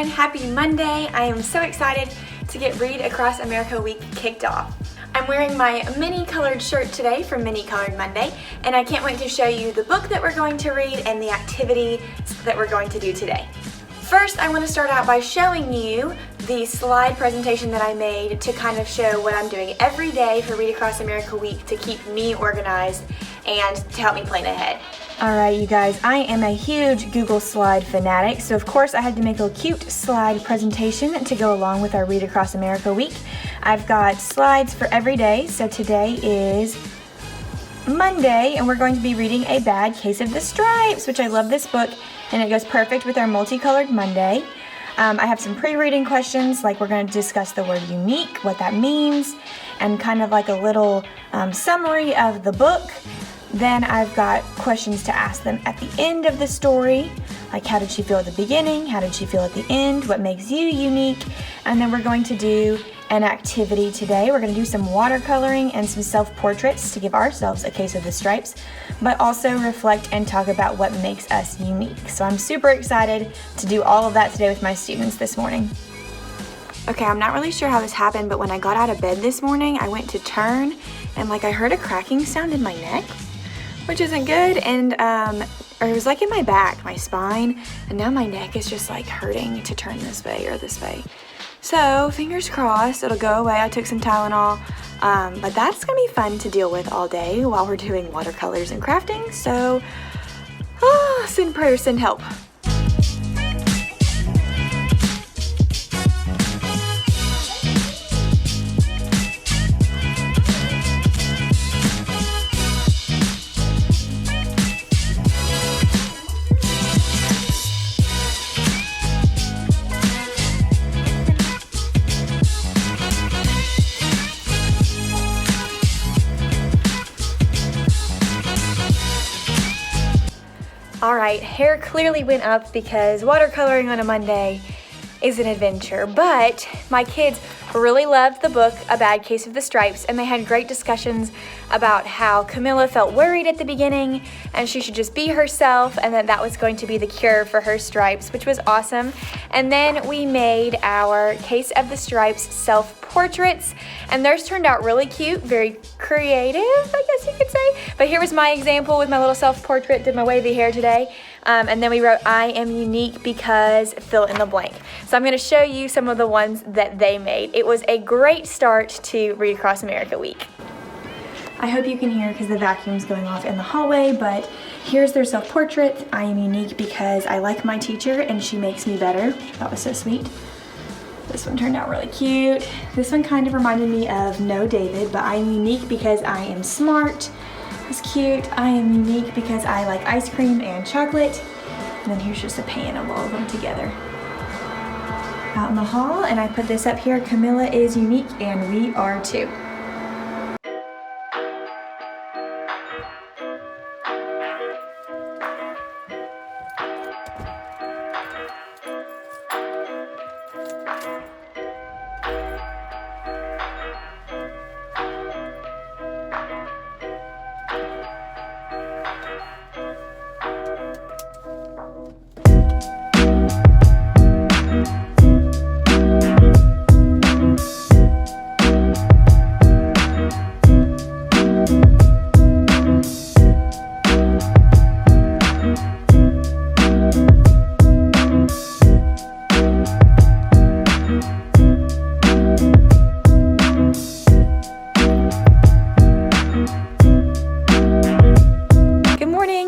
everyone, happy Monday. I am so excited to get Read Across America Week kicked off. I'm wearing my mini colored shirt today from Mini Colored Monday, and I can't wait to show you the book that we're going to read and the activity that we're going to do today. First, I want to start out by showing you the slide presentation that I made to kind of show what I'm doing every day for Read Across America Week to keep me organized and to help me plan ahead. Alright you guys, I am a huge Google slide fanatic, so of course I had to make a cute slide presentation to go along with our Read Across America Week. I've got slides for every day, so today is Monday and we're going to be reading A Bad Case of the Stripes, which I love this book and it goes perfect with our multicolored Monday. I have some pre-reading questions, like we're going to discuss the word unique, what that means, and kind of like a little summary of the book. Then I've got questions to ask them at the end of the story, like how did she feel at the beginning, how did she feel at the end, what makes you unique, and then we're going to do an activity today. We're going to do some watercoloring and some self-portraits to give ourselves a case of the stripes, but also reflect and talk about what makes us unique. So I'm super excited to do all of that today with my students this morning. Okay, I'm not really sure how this happened, but when I got out of bed this morning, I went to turn and I heard a cracking sound in my neck, which isn't good, and or it was in my back, my spine, and now my neck is just hurting to turn this way or this way. So fingers crossed it'll go away. I took some Tylenol, but that's gonna be fun to deal with all day while we're doing watercolors and crafting. So send prayers, send help. Alright, hair clearly went up because watercoloring on a Monday is an adventure, but my kids really loved the book, A Bad Case of the Stripes, and they had great discussions about how Camilla felt worried at the beginning and she should just be herself and that was going to be the cure for her stripes, which was awesome. And then we made our Case of the Stripes self-portraits, and theirs turned out really cute, very creative, I guess you could say. But here was my example with my little self-portrait, did my wavy hair today. And then we wrote, I am unique because fill in the blank. So I'm going to show you some of the ones that they made. It was a great start to Read Across America Week. I hope you can hear because the vacuum's going off in the hallway, but here's their self-portrait. I am unique because I like my teacher and she makes me better. That was so sweet. This one turned out really cute. This one kind of reminded me of No David, but I am unique because I am smart. It's cute. I am unique because I like ice cream and chocolate. And then here's just a pan of all of them together. Out in the hall, and I put this up here, Camilla is unique and we are too.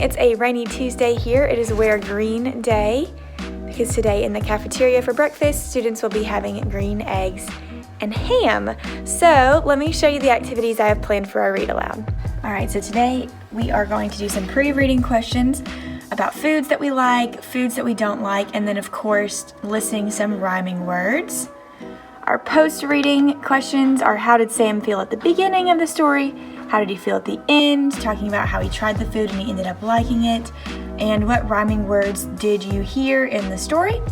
It's a rainy Tuesday here. It is Wear Green Day because today in the cafeteria for breakfast, students will be having green eggs and ham. So let me show you the activities I have planned for our read aloud. All right, so today we are going to do some pre-reading questions about foods that we like, foods that we don't like, and then of course listing some rhyming words. Our post-reading questions are how did Sam feel at the beginning of the story? How did he feel at the end? Talking about how he tried the food and he ended up liking it. And what rhyming words did you hear in the story?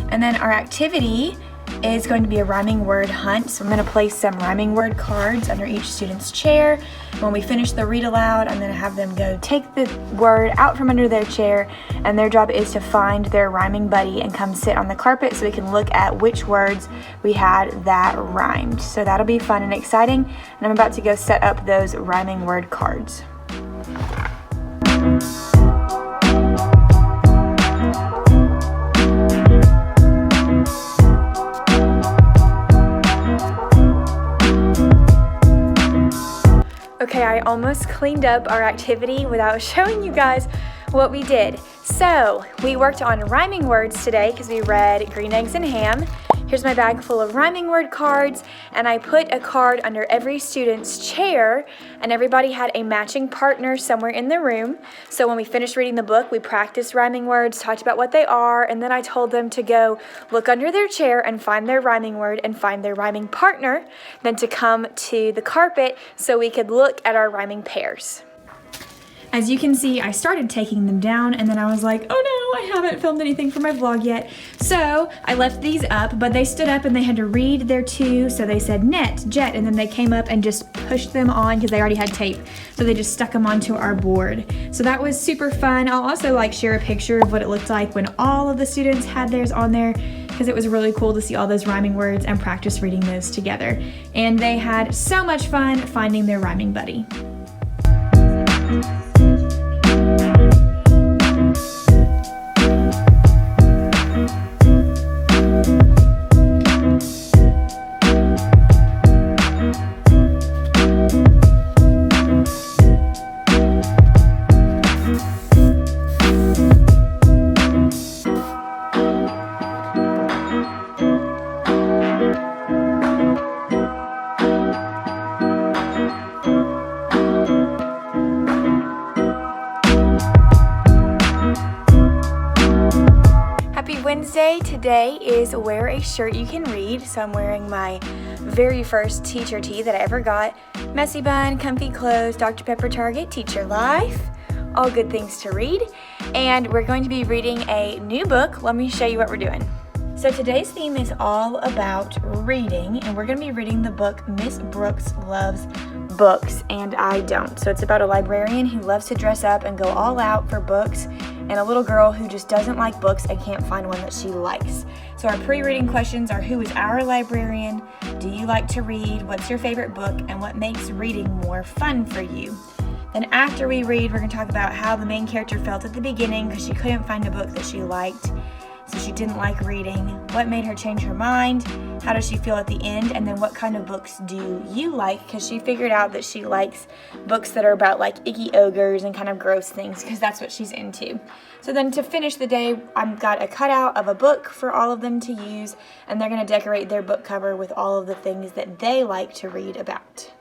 And then our activity is going to be a rhyming word hunt. So I'm going to place some rhyming word cards under each student's chair. When we finish the read aloud, I'm going to have them go take the word out from under their chair, and their job is to find their rhyming buddy and come sit on the carpet so we can look at which words we had that rhymed. So that'll be fun and exciting, and I'm about to go set up those rhyming word cards. Okay, I almost cleaned up our activity without showing you guys what we did. So, we worked on rhyming words today because we read Green Eggs and Ham. Here's my bag full of rhyming word cards, and I put a card under every student's chair, and everybody had a matching partner somewhere in the room. So when we finished reading the book, we practiced rhyming words, talked about what they are, and then I told them to go look under their chair and find their rhyming word and find their rhyming partner, then to come to the carpet so we could look at our rhyming pairs. As you can see, I started taking them down, and then I was like, oh no, I haven't filmed anything for my vlog yet. So I left these up, but they stood up and they had to read their two. So they said net, jet, and then they came up and just pushed them on because they already had tape. So they just stuck them onto our board. So that was super fun. I'll also share a picture of what it looked like when all of the students had theirs on there, because it was really cool to see all those rhyming words and practice reading those together. And they had so much fun finding their rhyming buddy. Wednesday. Today is Wear a Shirt You Can Read, so I'm wearing my very first teacher tee that I ever got. Messy bun, comfy clothes, Dr. Pepper Target, Teacher Life, all good things to read. And we're going to be reading a new book. Let me show you what we're doing. So today's theme is all about reading, and we're going to be reading the book Miss Brooks Loves Books and I Don't. So it's about a librarian who loves to dress up and go all out for books, and a little girl who just doesn't like books and can't find one that she likes. So our pre-reading questions are: who is our librarian? Do you like to read? What's your favorite book? And what makes reading more fun for you? Then after we read, we're going to talk about how the main character felt at the beginning because she couldn't find a book that she liked, so she didn't like reading. What made her change her mind? How does she feel at the end? And then what kind of books do you like? Because she figured out that she likes books that are about icky ogres and kind of gross things, because that's what she's into. So then to finish the day, I've got a cutout of a book for all of them to use, and they're going to decorate their book cover with all of the things that they like to read about.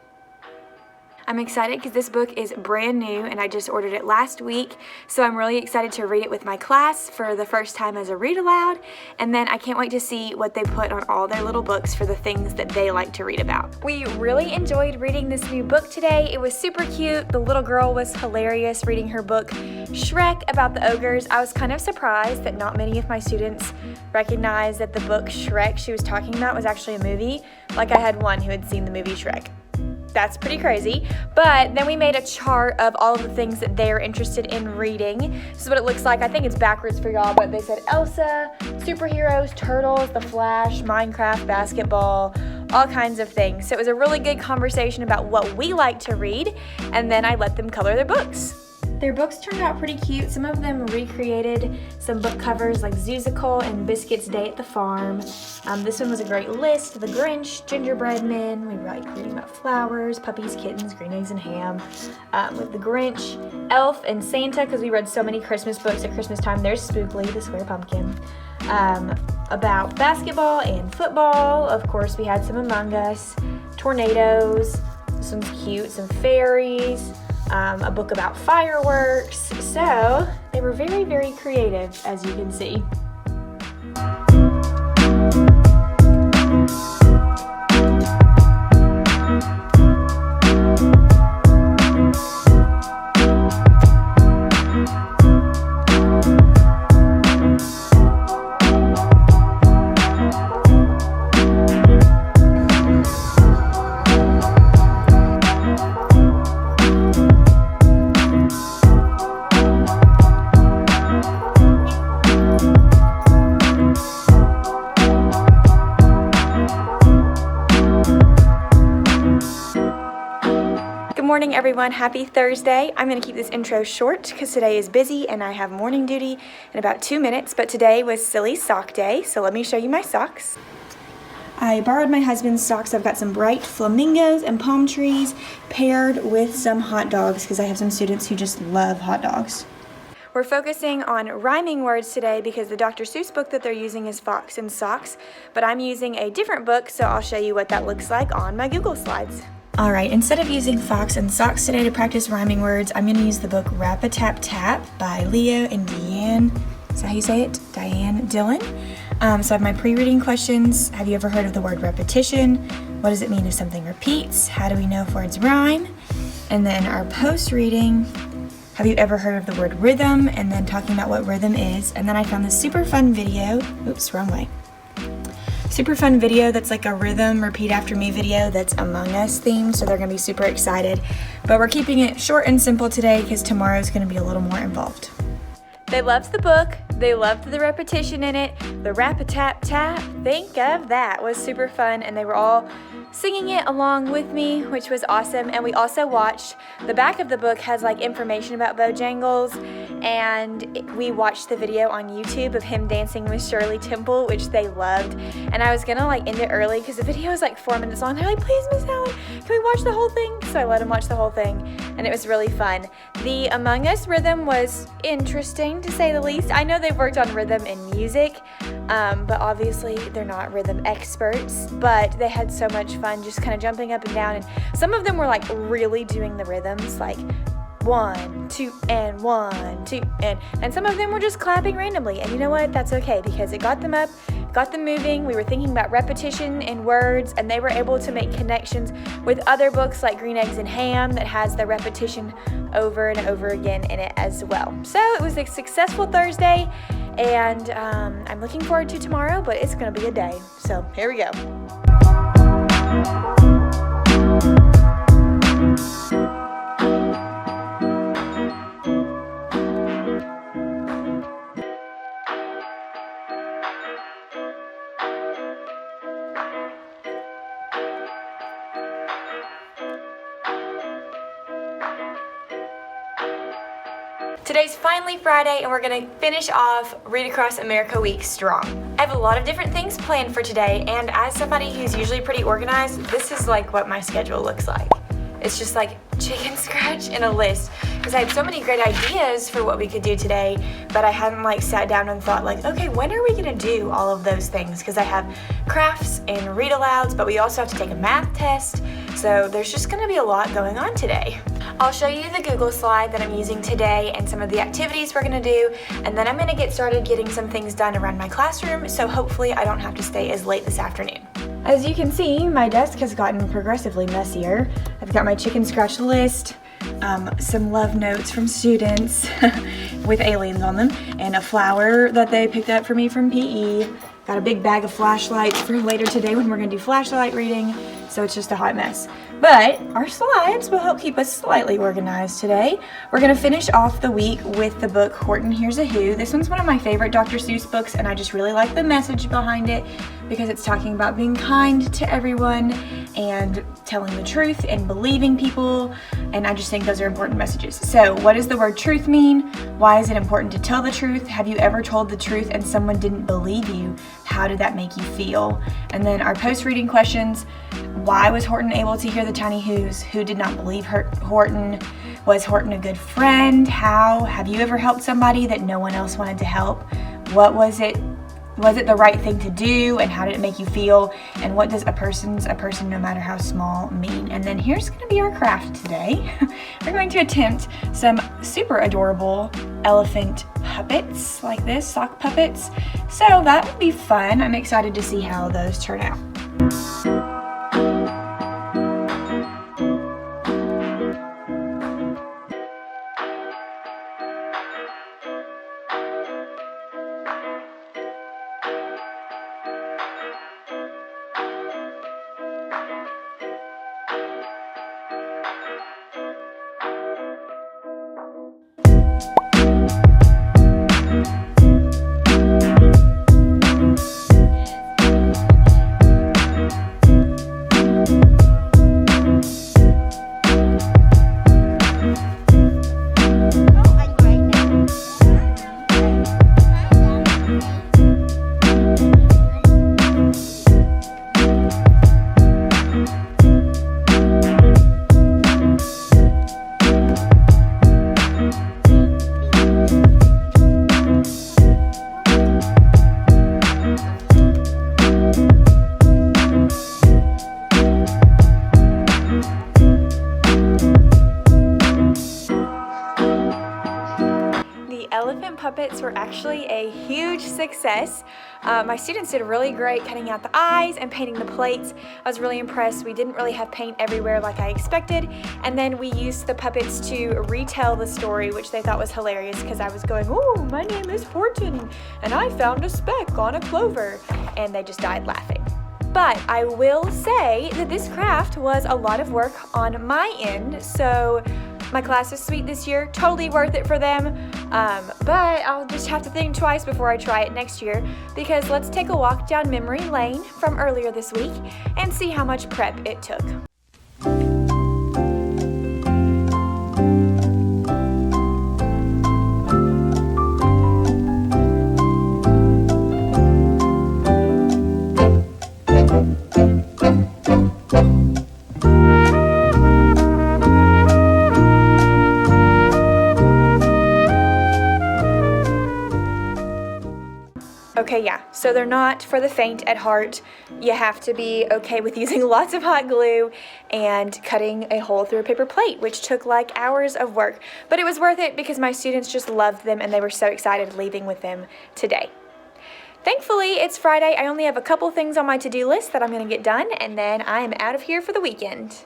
I'm excited because this book is brand new and I just ordered it last week, so I'm really excited to read it with my class for the first time as a read aloud, and then I can't wait to see what they put on all their little books for the things that they like to read about. We really enjoyed reading this new book today. It was super cute. The little girl was hilarious reading her book Shrek about the ogres. I was kind of surprised that not many of my students recognized that the book Shrek she was talking about was actually a movie. I had one who had seen the movie Shrek. That's pretty crazy. But then we made a chart of all of the things that they're interested in reading. This is what it looks like. I think it's backwards for y'all, but they said Elsa, superheroes, turtles, The Flash, Minecraft, basketball, all kinds of things. So it was a really good conversation about what we like to read, and then I let them color their books. Their books turned out pretty cute. Some of them recreated some book covers like Zoozicle and Biscuit's Day at the Farm. This one was a great list: The Grinch, Gingerbread Men. We like reading about flowers, puppies, kittens, green eggs and ham. With The Grinch, Elf, and Santa, because we read so many Christmas books at Christmas time. There's Spookly, the Square Pumpkin. About basketball and football. Of course, we had some Among Us, tornadoes, some cute, some fairies. A book about fireworks. So they were very, very creative, as you can see. morning everyone, happy Thursday. I'm going to keep this intro short because today is busy and I have morning duty in about 2 minutes, but today was silly sock day, so let me show you my socks. I borrowed my husband's socks. I've got some bright flamingos and palm trees paired with some hot dogs because I have some students who just love hot dogs. We're focusing on rhyming words today because the Dr. Seuss book that they're using is Fox and Socks, but I'm using a different book, so I'll show you what that looks like on my Google Slides. Alright, instead of using Fox and Socks today to practice rhyming words, I'm going to use the book Rap-A-Tap-Tap by Leo and Deanne, is that how you say it? Diane Dillon. So I have my pre-reading questions. Have you ever heard of the word repetition? What does it mean if something repeats? How do we know if words rhyme? And then our post-reading, have you ever heard of the word rhythm? And then talking about what rhythm is. And then I found this super fun video, oops, wrong way. Super fun video that's like a rhythm repeat after me video that's Among Us themed, so they're gonna be super excited. But we're keeping it short and simple today because tomorrow's gonna be a little more involved. They loved the book, they loved the repetition in it, the rap-a-tap-tap, think of that, was super fun, and they were all singing it along with me, which was awesome. And we also watched, the back of the book has like information about Bojangles, and we watched the video on YouTube of him dancing with Shirley Temple, which they loved. And I was gonna like end it early because the video is like 4 minutes long. They're like, please Miss Helen, can we watch the whole thing? So I let them watch the whole thing, and it was really fun. The Among Us rhythm was interesting to say the least. I know they've worked on rhythm in music, but obviously they're not rhythm experts, but they had so much fun just kind of jumping up and down, and some of them were like really doing the rhythms, like 1, 2, and 1, 2, and some of them were just clapping randomly, and you know what, that's okay because it got them up, got them moving. We were thinking about repetition in words, and they were able to make connections with other books like Green Eggs and Ham that has the repetition over and over again in it as well. So it was a successful Thursday, and I'm looking forward to tomorrow, but it's gonna be a day, so here we go. Today's finally Friday, and we're gonna finish off Read Across America Week strong. I have a lot of different things planned for today, and as somebody who's usually pretty organized, this is like what my schedule looks like. It's just like chicken scratch and a list, because I had so many great ideas for what we could do today, but I hadn't like sat down and thought like, okay, when are we gonna do all of those things? Because I have crafts and read alouds, but we also have to take a math test, so there's just gonna be a lot going on today. I'll show you the Google slide that I'm using today and some of the activities we're gonna do, and then I'm gonna get started getting some things done around my classroom, so hopefully I don't have to stay as late this afternoon. As you can see, my desk has gotten progressively messier. I've got my chicken scratch list, some love notes from students with aliens on them, and a flower that they picked up for me from PE. Got a big bag of flashlights for later today when we're gonna do flashlight reading, so it's just a hot mess. But our slides will help keep us slightly organized today. We're gonna finish off the week with the book Horton Hears a Who. This one's one of my favorite Dr. Seuss books, and I just really like the message behind it because it's talking about being kind to everyone and telling the truth and believing people, and I just think those are important messages. So what does the word truth mean? Why is it important to tell the truth? Have you ever told the truth and someone didn't believe you? How did that make you feel? And then our post-reading questions. Why was Horton able to hear the tiny who's? Who did not believe Horton? Was Horton a good friend? How? Have you ever helped somebody that no one else wanted to help? What was it? Was it the right thing to do, and how did it make you feel? And what does a person no matter how small mean? And then here's gonna be our craft today. We're going to attempt some super adorable elephant puppets like this, sock puppets. So that would be fun. I'm excited to see how those turn out. were actually a huge success. My students did really great cutting out the eyes and painting the plates. I was really impressed. We didn't really have paint everywhere like I expected, and then we used the puppets to retell the story, which they thought was hilarious because I was going, "Oh, my name is Horton, and I found a speck on a clover," and they just died laughing. But I will say that this craft was a lot of work on my end, so my class was sweet this year, totally worth it for them, but I'll just have to think twice before I try it next year, because let's take a walk down memory lane from earlier this week and see how much prep it took. Okay, yeah, so they're not for the faint at heart. You have to be okay with using lots of hot glue and cutting a hole through a paper plate, which took like hours of work. But it was worth it because my students just loved them and they were so excited leaving with them today. Thankfully, it's Friday. I only have a couple things on my to-do list that I'm gonna get done, and then I am out of here for the weekend.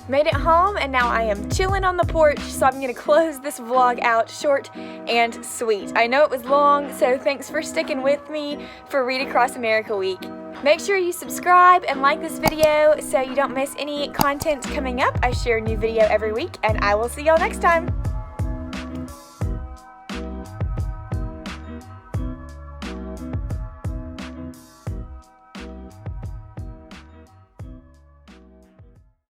Made it home and now I am chilling on the porch, so I'm gonna close this vlog out short and sweet. I know it was long, so thanks for sticking with me for Read Across America Week. Make sure you subscribe and like this video so you don't miss any content coming up. I share a new video every week, and I will see y'all next time.